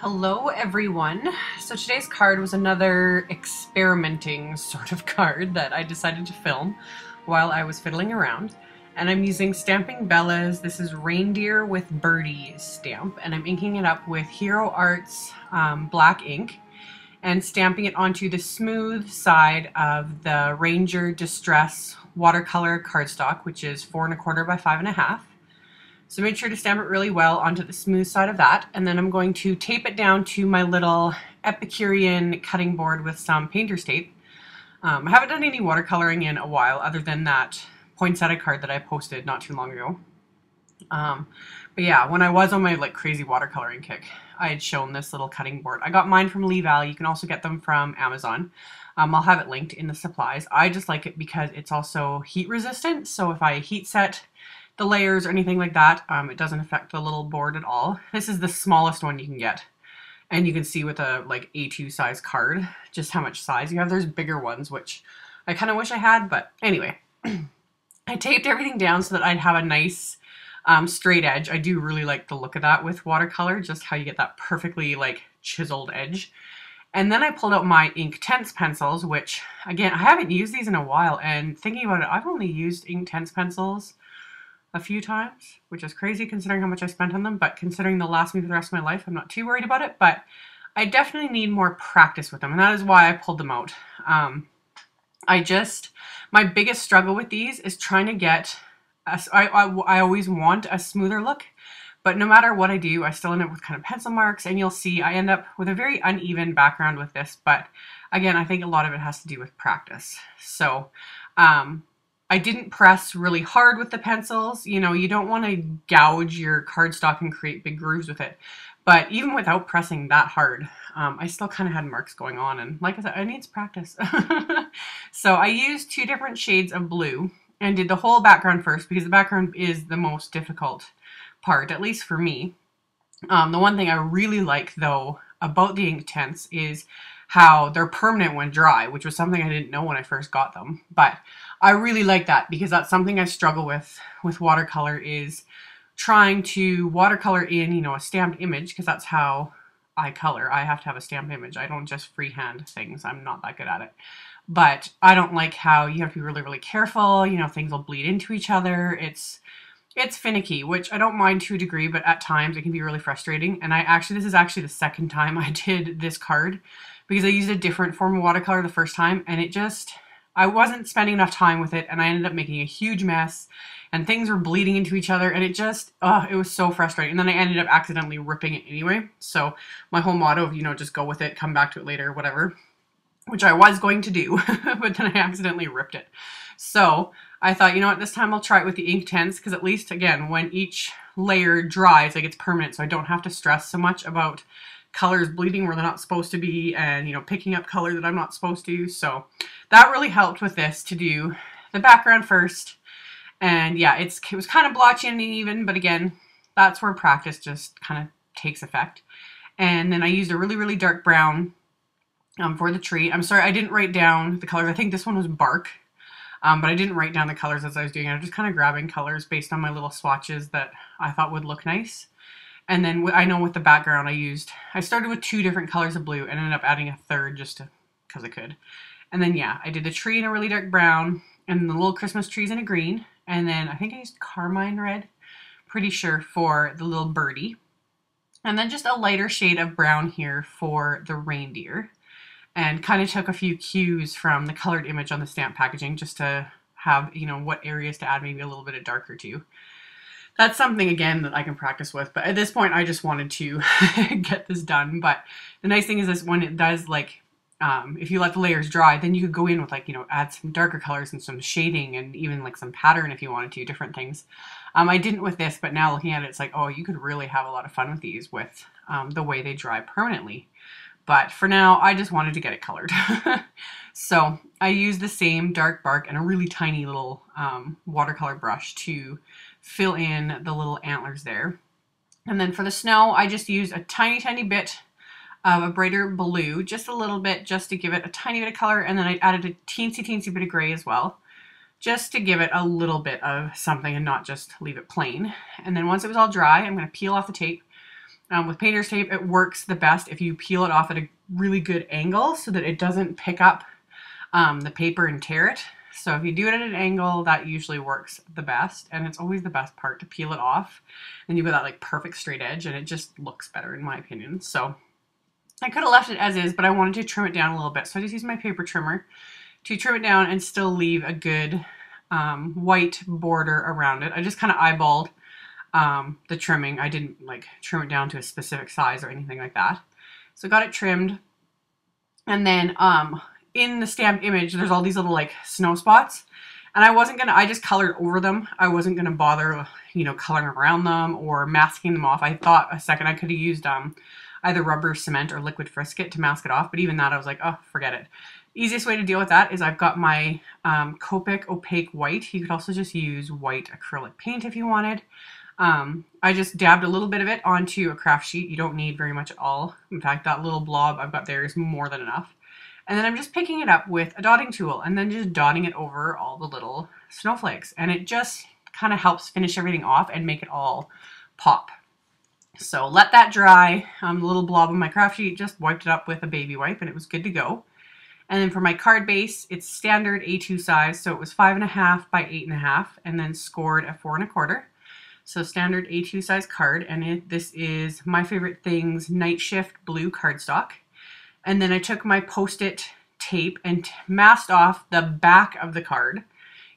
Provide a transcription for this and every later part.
Hello everyone. So today's card was another experimenting sort of card that I decided to film while I was fiddling around. And I'm using Stamping Bella's, this is Reindeer with Birdie stamp, and I'm inking it up with Hero Arts black ink and stamping it onto the smooth side of the Ranger Distress watercolor cardstock, which is 4 1/4 by 5 1/2. So make sure to stamp it really well onto the smooth side of that, and then I'm going to tape it down to my little Epicurean cutting board with some painter's tape. I haven't done any watercoloring in a while other than that poinsettia card that I posted not too long ago. But yeah, when I was on my crazy watercoloring kick, I had shown this little cutting board. I got mine from Lee Valley. You can also get them from Amazon. I'll have it linked in the supplies. I just like it because it's also heat resistant, so if I heat set the layers or anything like that, it doesn't affect the little board at all. This is the smallest one you can get, and you can see with a A2 size card just how much size you have. There's bigger ones, which I kind of wish I had, but anyway. I taped everything down so that I'd have a nice straight edge. I do really like the look of that with watercolor, just how you get that perfectly chiseled edge. And then I pulled out my Inktense pencils, which again, I haven't used these in a while, and thinking about it, I've only used Inktense pencils a few times, which is crazy considering how much I spent on them, but considering they'll last me for the rest of my life, I'm not too worried about it, but I definitely need more practice with them, and that is why I pulled them out. My biggest struggle with these is trying to get, I always want a smoother look, but no matter what I do, I still end up with kind of pencil marks, and you'll see I end up with a very uneven background with this, but again, I think a lot of it has to do with practice. So, I didn't press really hard with the pencils. You know, you don't want to gouge your cardstock and create big grooves with it. But even without pressing that hard, I still kind of had marks going on. And like I said, it needs practice. So I used 2 different shades of blue and did the whole background first because the background is the most difficult part, at least for me. The one thing I really like, though, about the Inktense is how they're permanent when dry, which was something I didn't know when I first got them. But I really like that because that's something I struggle with watercolor, is trying to watercolor in, you know, a stamped image, because that's how I color. I have to have a stamped image. I don't just freehand things. I'm not that good at it. But I don't like how you have to be really, really careful. You know, things will bleed into each other. It's finicky, which I don't mind to a degree, but at times it can be really frustrating. And this is actually the second time I did this card, because I used a different form of watercolor the first time, and I wasn't spending enough time with it, and I ended up making a huge mess, and things were bleeding into each other, and it was so frustrating. And then I ended up accidentally ripping it anyway. So my whole motto of, you know, just go with it, come back to it later, whatever, which I was going to do, but then I accidentally ripped it. So I thought, you know what, this time I'll try it with the Inktense, because at least, again, when each layer dries, it's permanent, so I don't have to stress so much about colors bleeding where they're not supposed to be, and, you know, picking up color that I'm not supposed to. So that really helped with this, to do the background first. And yeah, it was kind of blotchy and uneven, but again, that's where practice just kind of takes effect. And then I used a really, really dark brown for the tree. I'm sorry, I didn't write down the colors. I think this one was bark, but I didn't write down the colors as I was doing it. I was just kind of grabbing colors based on my little swatches that I thought would look nice. And then I know with the background I started with 2 different colors of blue and ended up adding a third just because I could. And then yeah, I did the tree in a really dark brown and the little Christmas trees in a green. And then I think I used carmine red, pretty sure, for the little birdie. And then just a lighter shade of brown here for the reindeer. And kind of took a few cues from the colored image on the stamp packaging just to have, you know, what areas to add maybe a little bit of darker to. That's something, again, that I can practice with, but at this point I just wanted to get this done. But the nice thing is this, when it does, if you let the layers dry, then you could go in with, you know, add some darker colors and some shading and even some pattern if you wanted to, different things. I didn't with this, but now looking at it, it's like, oh, you could really have a lot of fun with these with the way they dry permanently. But for now, I just wanted to get it colored. So I used the same dark bark and a really tiny little watercolor brush to fill in the little antlers there. And then for the snow, I just used a tiny, tiny bit of a brighter blue, just a little bit, just to give it a tiny bit of color. And then I added a teensy, teensy bit of gray as well, just to give it a little bit of something and not just leave it plain. And then once it was all dry, I'm going to peel off the tape With painter's tape, it works the best if you peel it off at a really good angle so that it doesn't pick up the paper and tear it. So if you do it at an angle, that usually works the best, and it's always the best part to peel it off. And you've got that like perfect straight edge, and it just looks better in my opinion. So I could have left it as is, but I wanted to trim it down a little bit. So I just used my paper trimmer to trim it down and still leave a good white border around it. I just kind of eyeballed the trimming. I didn't like trim it down to a specific size or anything like that. So got it trimmed. And then in the stamped image, there's all these little like snow spots. And I just colored over them. I wasn't gonna bother, you know, coloring around them or masking them off. I thought a second I could have used either rubber cement or liquid Frisket to mask it off, but even that I was like, oh, forget it. Easiest way to deal with that is I've got my Copic opaque white. You could also just use white acrylic paint if you wanted. I just dabbed a little bit of it onto a craft sheet. You don't need very much at all. In fact, that little blob I've got there is more than enough. And then I'm just picking it up with a dotting tool and then just dotting it over all the little snowflakes. And it just kind of helps finish everything off and make it all pop. So let that dry. The little blob on my craft sheet, just wiped it up with a baby wipe and it was good to go. And then for my card base, it's standard A2 size. So it was 5.5 by 8.5 and then scored at 4.25. So standard A2 size card. And this is My Favorite Things Night Shift blue cardstock. And then I took my Post-it tape and masked off the back of the card.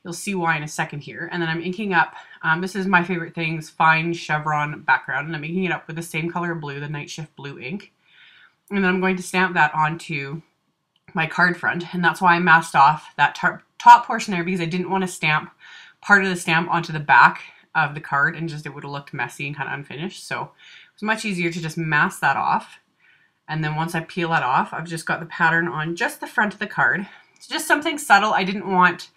You'll see why in a second here. And then I'm inking up, this is My Favorite Things fine chevron background, and I'm inking it up with the same color blue, the Night Shift blue ink. And then I'm going to stamp that onto my card front, and that's why I masked off that top portion there, because I didn't want to stamp part of the stamp onto the back of the card, and just it would have looked messy and kind of unfinished. So it was much easier to just mask that off. And then once I peel that off, I've just got the pattern on just the front of the card. It's just something subtle. I didn't want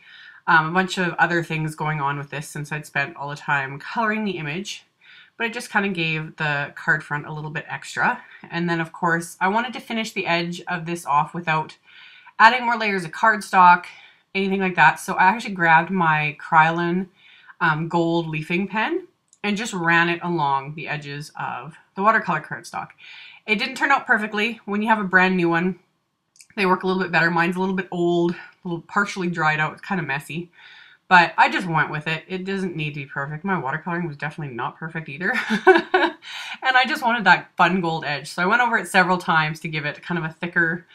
a bunch of other things going on with this since I'd spent all the time coloring the image, but it just kind of gave the card front a little bit extra. And then of course, I wanted to finish the edge of this off without adding more layers of cardstock, anything like that. So I actually grabbed my Krylon gold leafing pen and just ran it along the edges of the watercolor cardstock. It didn't turn out perfectly. When you have a brand new one, they work a little bit better. Mine's a little bit old, a little partially dried out. It's kind of messy, but I just went with it. It doesn't need to be perfect. My watercoloring was definitely not perfect either. And I just wanted that fun gold edge. So I went over it several times to give it kind of a thicker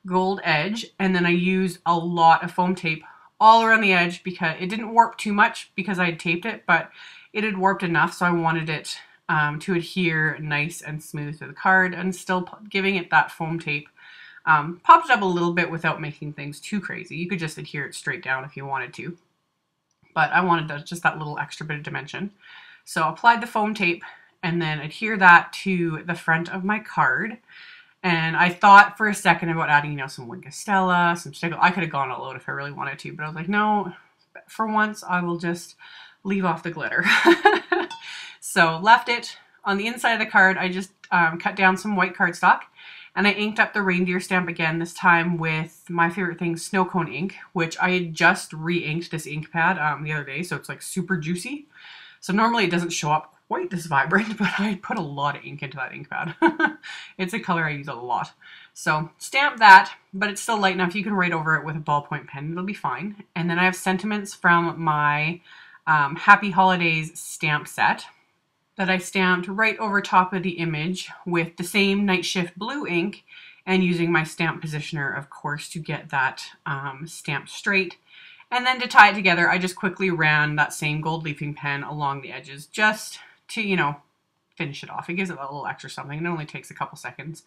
gold edge. And then I used a lot of foam tape all around the edge because it didn't warp too much because I had taped it, but it had warped enough. So I wanted it to adhere nice and smooth to the card and still giving it that foam tape. Popped it up a little bit without making things too crazy. You could just adhere it straight down if you wanted to. But I wanted just that little extra bit of dimension. So applied the foam tape and then adhere that to the front of my card. And I thought for a second about adding, you know, some Wink of Stella, some stickle. I could have gone all out if I really wanted to, but I was like, no, for once I will just leave off the glitter. So left it on the inside of the card. I just cut down some white cardstock and I inked up the reindeer stamp again, this time with My Favorite Things Snow Cone ink, which I had just re-inked this ink pad the other day, so it's like super juicy. So normally it doesn't show up quite this vibrant, but I put a lot of ink into that ink pad. It's a color I use a lot. So stamp that, but it's still light enough you can write over it with a ballpoint pen. It'll be fine. And then I have sentiments from my Happy Holidays stamp set that I stamped right over top of the image with the same Night Shift blue ink and using my stamp positioner, of course, to get that stamped straight. And then to tie it together, I just quickly ran that same gold leafing pen along the edges just to, you know, finish it off. It gives it a little extra something. It only takes a couple seconds.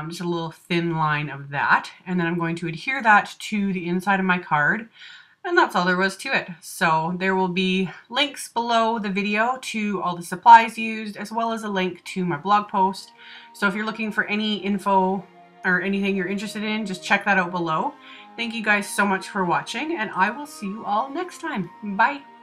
Just a little thin line of that. And then I'm going to adhere that to the inside of my card. And that's all there was to it. So there will be links below the video to all the supplies used, as well as a link to my blog post. So if you're looking for any info or anything you're interested in, just check that out below. Thank you guys so much for watching, and I will see you all next time. Bye!